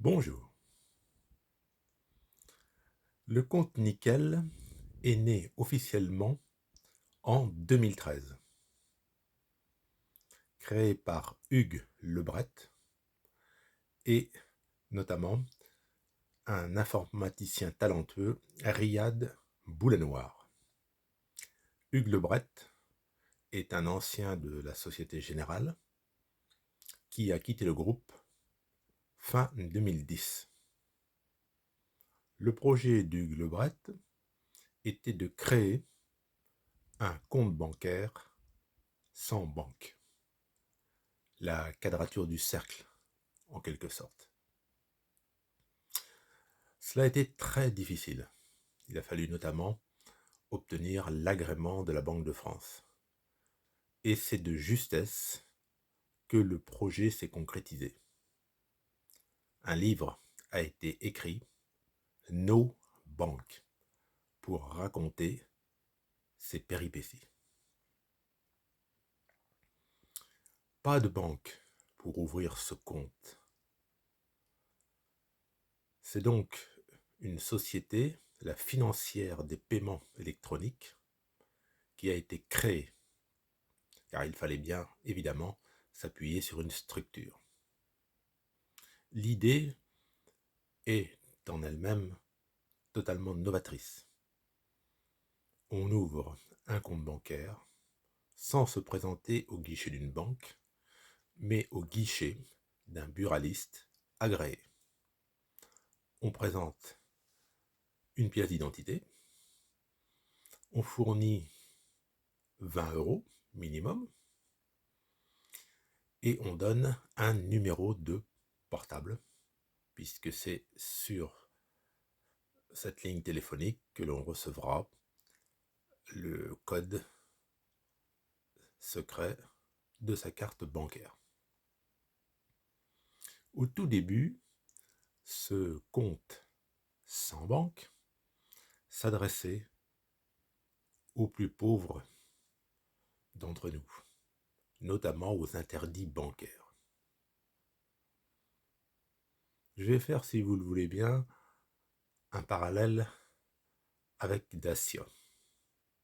Bonjour. Le compte Nickel est né officiellement en 2013, créé par Hugues Lebret et notamment un informaticien talentueux, Riyad Boulanoir. Hugues Lebret est un ancien de la Société Générale qui a quitté le groupe fin 2010. Le projet d'Hugues Lebret était de créer un compte bancaire sans banque. La quadrature du cercle, en quelque sorte. Cela a été très difficile. Il a fallu notamment obtenir l'agrément de la Banque de France. Et c'est de justesse que le projet s'est concrétisé. Un livre a été écrit, Nos banques, pour raconter ses péripéties. Pas de banque pour ouvrir ce compte. C'est donc une société, la financière des paiements électroniques, qui a été créée, car il fallait bien, évidemment, s'appuyer sur une structure. L'idée est en elle-même totalement novatrice. On ouvre un compte bancaire sans se présenter au guichet d'une banque, mais au guichet d'un buraliste agréé. On présente une pièce d'identité, on fournit 20 € minimum, et on donne un numéro de portable, puisque c'est sur cette ligne téléphonique que l'on recevra le code secret de sa carte bancaire. Au tout début, ce compte sans banque s'adressait aux plus pauvres d'entre nous, notamment aux interdits bancaires. Je vais faire, si vous le voulez bien, un parallèle avec Dacia.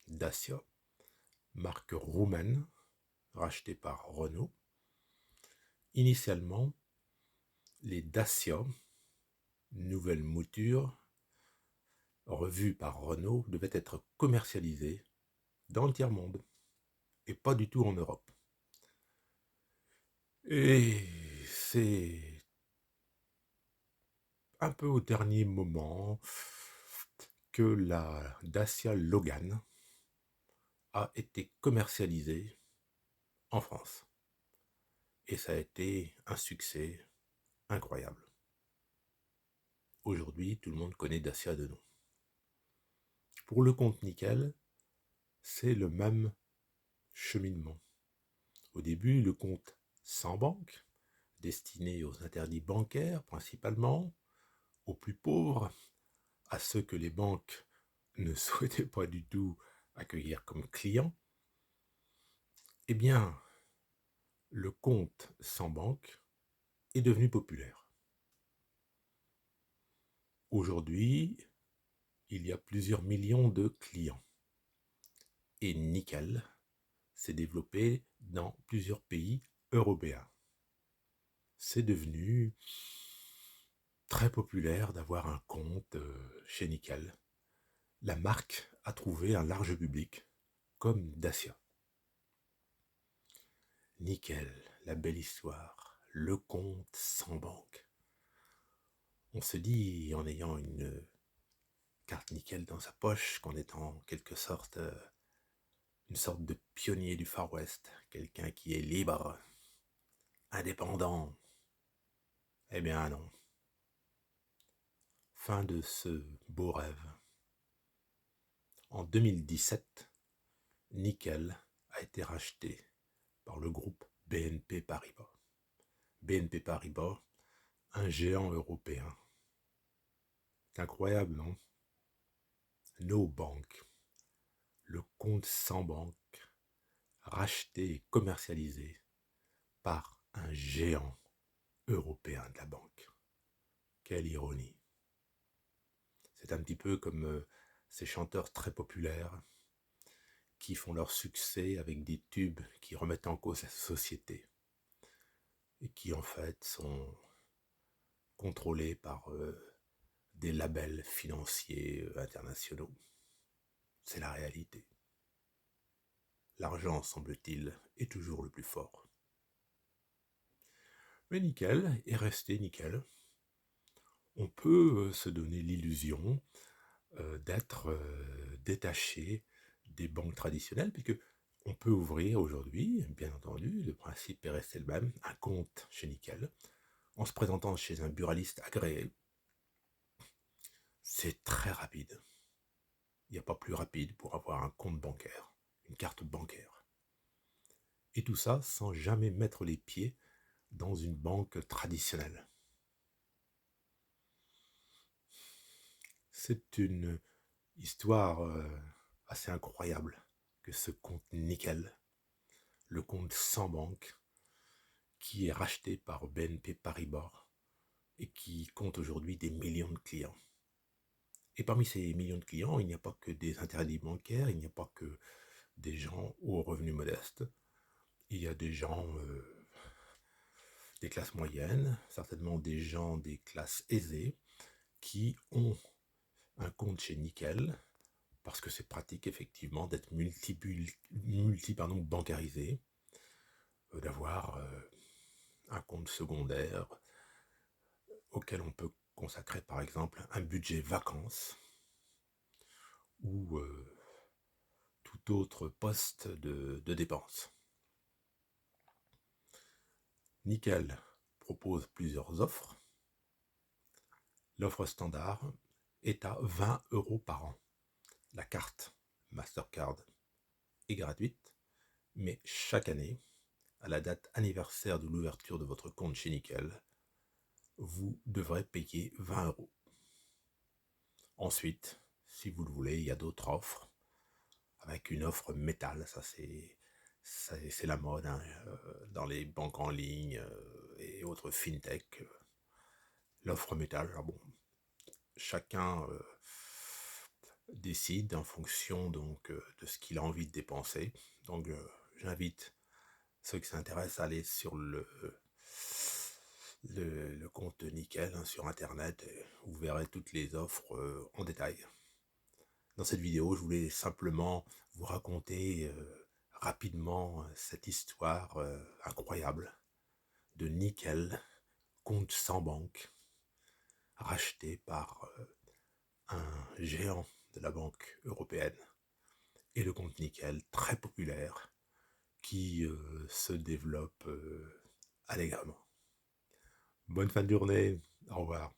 Dacia, marque roumaine, rachetée par Renault. Initialement, les Dacia, nouvelle mouture, revue par Renault, devaient être commercialisées dans le tiers-monde et pas du tout en Europe. Et c'est un peu au dernier moment que la Dacia Logan a été commercialisée en France. Et ça a été un succès incroyable. Aujourd'hui, tout le monde connaît Dacia de nom. Pour le compte Nickel, c'est le même cheminement. Au début, le compte sans banque, destiné aux interdits bancaires principalement, aux plus pauvres, à ceux que les banques ne souhaitaient pas du tout accueillir comme clients, eh bien, le compte sans banque est devenu populaire. Aujourd'hui, il y a plusieurs millions de clients. Et Nickel s'est développé dans plusieurs pays européens. C'est devenu très populaire d'avoir un compte chez Nickel. La marque a trouvé un large public, comme Dacia. Nickel, la belle histoire, le compte sans banque. On se dit, en ayant une carte Nickel dans sa poche, qu'on est en quelque sorte une sorte de pionnier du Far West, quelqu'un qui est libre, indépendant. Eh bien non. Fin de ce beau rêve. En 2017, Nickel a été racheté par le groupe BNP Paribas. BNP Paribas, un géant européen. C'est incroyable, non? Nos banques, le compte sans banque, racheté et commercialisé par un géant européen de la banque. Quelle ironie. C'est un petit peu comme ces chanteurs très populaires qui font leur succès avec des tubes qui remettent en cause la société et qui en fait sont contrôlés par des labels financiers internationaux. C'est la réalité. L'argent, semble-t-il, est toujours le plus fort. Mais nickel est resté nickel. On peut se donner l'illusion d'être détaché des banques traditionnelles, puisque on peut ouvrir aujourd'hui, bien entendu, le principe est resté le même, un compte chez Nickel, en se présentant chez un buraliste agréé. C'est très rapide. Il n'y a pas plus rapide pour avoir un compte bancaire, une carte bancaire. Et tout ça sans jamais mettre les pieds dans une banque traditionnelle. C'est une histoire assez incroyable que ce compte Nickel, le compte sans banque, qui est racheté par BNP Paribas et qui compte aujourd'hui des millions de clients. Et parmi ces millions de clients, il n'y a pas que des interdits bancaires, il n'y a pas que des gens aux revenus modestes, il y a des gens des classes moyennes, certainement des gens des classes aisées, qui ont un compte chez Nickel, parce que c'est pratique effectivement d'être bancarisé, d'avoir un compte secondaire auquel on peut consacrer par exemple un budget vacances ou tout autre poste de dépenses. Nickel propose plusieurs offres. L'offre standard est à 20 € par an. La carte Mastercard est gratuite, mais chaque année, à la date anniversaire de l'ouverture de votre compte chez Nickel, vous devrez payer 20 €. Ensuite, si vous le voulez, il y a d'autres offres, avec une offre métal, ça c'est la mode hein, dans les banques en ligne et autres fintech. L'offre métal, alors bon, chacun décide en fonction donc de ce qu'il a envie de dépenser. Donc j'invite ceux qui s'intéressent à aller sur le compte de Nickel hein, sur internet, et vous verrez toutes les offres en détail. Dans cette vidéo, je voulais simplement vous raconter rapidement cette histoire incroyable de Nickel, compte sans banque, racheté par un géant de la Banque européenne, et le compte Nickel, très populaire, qui se développe allègrement. Bonne fin de journée, au revoir.